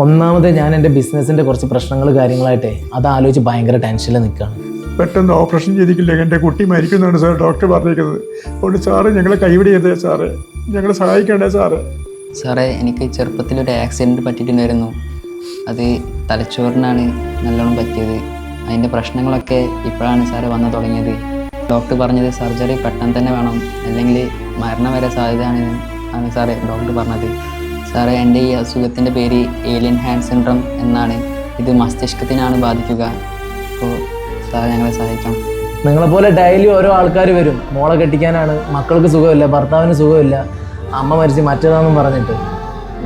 ഒന്നാമത് ഞാൻ എൻ്റെ ബിസിനസ്സിൻ്റെ കുറച്ച് പ്രശ്നങ്ങൾ കാര്യങ്ങളായിട്ടേ അത് ആലോചിച്ച് ഭയങ്കര ടെൻഷനിൽ നിൽക്കുകയാണ്. പെട്ടെന്ന് ഓപ്പറേഷൻ ചെയ്തിട്ടില്ലെങ്കിൽ എൻ്റെ കുട്ടി മരിക്കുന്നതാണ് സാർ ഡോക്ടർ പറഞ്ഞിരിക്കുന്നത്. അതുകൊണ്ട് സാറ് ഞങ്ങളെ കൈവിടിയതേ സാറേ, ഞങ്ങളെ സഹായിക്കണ്ടേ സാറ്. സാറേ, എനിക്ക് ചെറുപ്പത്തിലൊരു ആക്സിഡൻറ്റ് പറ്റിയിട്ടുണ്ടായിരുന്നു. അത് തലച്ചോറിനാണ് നല്ലോണം പറ്റിയത്. അതിൻ്റെ പ്രശ്നങ്ങളൊക്കെ ഇപ്പോഴാണ് സാറ് വന്നു തുടങ്ങിയത്. ഡോക്ടർ പറഞ്ഞത് സർജറി പെട്ടെന്ന് തന്നെ വേണം, അല്ലെങ്കിൽ മരണം വരെ സാധ്യതയാണ് ആണ് സാറേ ഡോക്ടർ പറഞ്ഞത്. സാറേ, എൻ്റെ ഈ അസുഖത്തിൻ്റെ പേര് ഏലിയൻ ഹാൻഡ് സിൻഡ്രോം എന്നാണ്. ഇത് മസ്തിഷ്കത്തിനാണ് ബാധിക്കുക. അപ്പോൾ സാർ ഞങ്ങളെ സഹായിക്കാം. നിങ്ങളെപ്പോലെ ഡെയിലി ഓരോ ആൾക്കാർ വരും, മോളെ കെട്ടിക്കാനാണ്, മക്കൾക്ക് സുഖമില്ല, ഭർത്താവിന് സുഖമില്ല, അമ്മ മരിച്ച് മറ്റേതാണെന്നും പറഞ്ഞിട്ട്.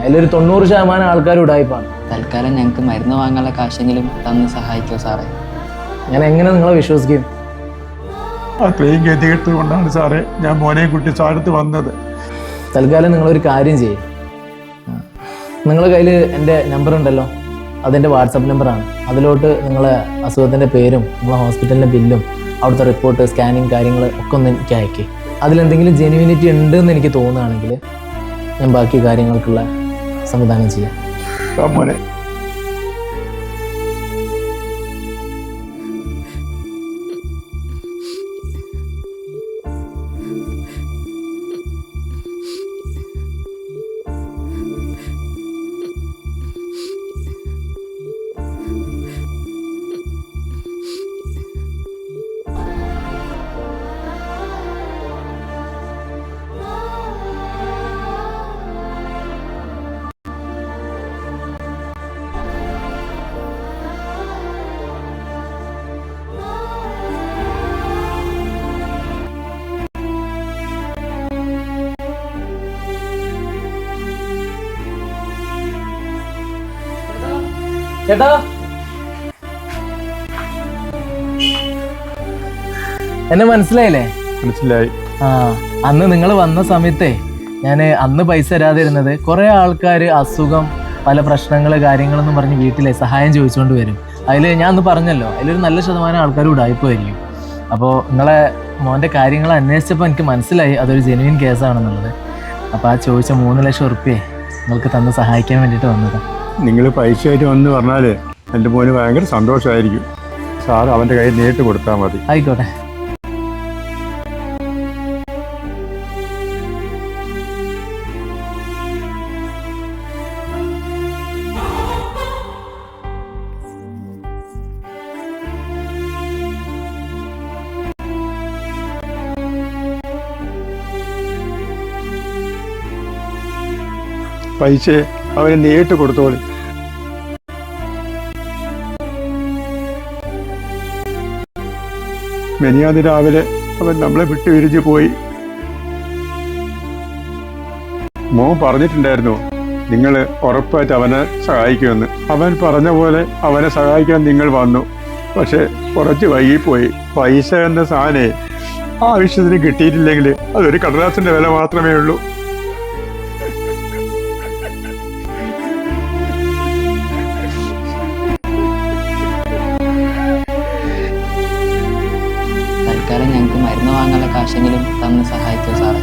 അതിലൊരു 90% ആൾക്കാർ ഉടായിപ്പാണ്. തൽക്കാലം ഞങ്ങൾക്ക് മരുന്ന് വാങ്ങാനുള്ള കാശെങ്കിലും തന്ന് സഹായിക്കുമോ സാറേ? ഞാൻ എങ്ങനെ നിങ്ങളെ വിശ്വസിക്കും? അത്രയും ഗതികെട്ട് കൊണ്ടാണ് സാറേ ഞാൻ മോനെയും കുട്ടി സാറത്ത് വന്നത്. തൽക്കാലം നിങ്ങളൊരു കാര്യം ചെയ്യും, നിങ്ങളുടെ കയ്യിൽ എൻ്റെ നമ്പർ ഉണ്ടല്ലോ, അതെൻ്റെ വാട്സപ്പ് നമ്പറാണ്. അതിലോട്ട് നിങ്ങളെ അസുഖത്തിൻ്റെ പേരും നമ്മളെ ഹോസ്പിറ്റലിൻ്റെ ബില്ലും അവിടുത്തെ റിപ്പോർട്ട് സ്കാനിങ് കാര്യങ്ങൾ ഒക്കെ ഒന്ന് എനിക്ക് അയക്കി. അതിലെന്തെങ്കിലും ജെന്യൂനിറ്റി ഉണ്ടെന്ന് എനിക്ക് തോന്നുകയാണെങ്കിൽ ഞാൻ ബാക്കി കാര്യങ്ങൾക്കുള്ള സംവിധാനം ചെയ്യാം. മോനെ ചേട്ടാ, എന്നെ മനസ്സിലായില്ലേ? മനസ്സിലായി. ആ, അന്ന് നിങ്ങൾ വന്ന സമയത്തെ ഞാൻ അന്ന് പൈസ തരാതിരുന്നത് കുറേ ആൾക്കാർ അസുഖം പല പ്രശ്നങ്ങൾ കാര്യങ്ങളെന്നും പറഞ്ഞ് വീട്ടിലെ സഹായം ചോദിച്ചുകൊണ്ട് വരും. അതിൽ ഞാൻ അന്ന് പറഞ്ഞല്ലോ, അതിലൊരു നല്ല ശതമാനം ആൾക്കാർ ഉടായിപ്പായിരിക്കും. അപ്പോൾ നിങ്ങളെ മോൻ്റെ കാര്യങ്ങൾ അന്വേഷിച്ചപ്പോൾ എനിക്ക് മനസ്സിലായി അതൊരു ജെന്യുവിൻ കേസാണെന്നുള്ളത്. അപ്പോൾ ആ ചോദിച്ച 3 ലക്ഷം ഉറുപ്പ്യയെ നിങ്ങൾക്ക് തന്ന് സഹായിക്കാൻ വേണ്ടിയിട്ട് വന്നതാണ്. നിങ്ങൾ പൈസയായിട്ട് വന്ന് പറഞ്ഞാൽ എൻ്റെ മോന് ഭയങ്കര സന്തോഷമായിരിക്കും. സാർ അവൻ്റെ കയ്യിൽ നേരിട്ട് കൊടുത്താൽ മതി. ആയിക്കോട്ടെ. പൈസ അവന് നേരിട്ട് കൊടുത്തോളി. മെനിയാന്ന് രാവിലെ അവൻ നമ്മളെ വിട്ടു പിരിഞ്ഞു പോയി. മോൻ പറഞ്ഞിട്ടുണ്ടായിരുന്നു നിങ്ങൾ ഉറപ്പായിട്ട് അവനെ സഹായിക്കുമെന്ന്. അവൻ പറഞ്ഞ പോലെ അവനെ സഹായിക്കാൻ നിങ്ങൾ വന്നു. പക്ഷെ കുറച്ച് വൈകിപ്പോയി. പൈസ എന്ന സാധനേ ആവശ്യത്തിന് കിട്ടിയിട്ടില്ലെങ്കിൽ അതൊരു കടലാസിന്റെ വില മാത്രമേ ഉള്ളൂ. തൽക്കാലം ഞങ്ങൾക്ക് മരുന്ന് വാങ്ങാനുള്ള കാശെങ്കിലും തന്ന് സഹായിക്കുമോ സാറേ?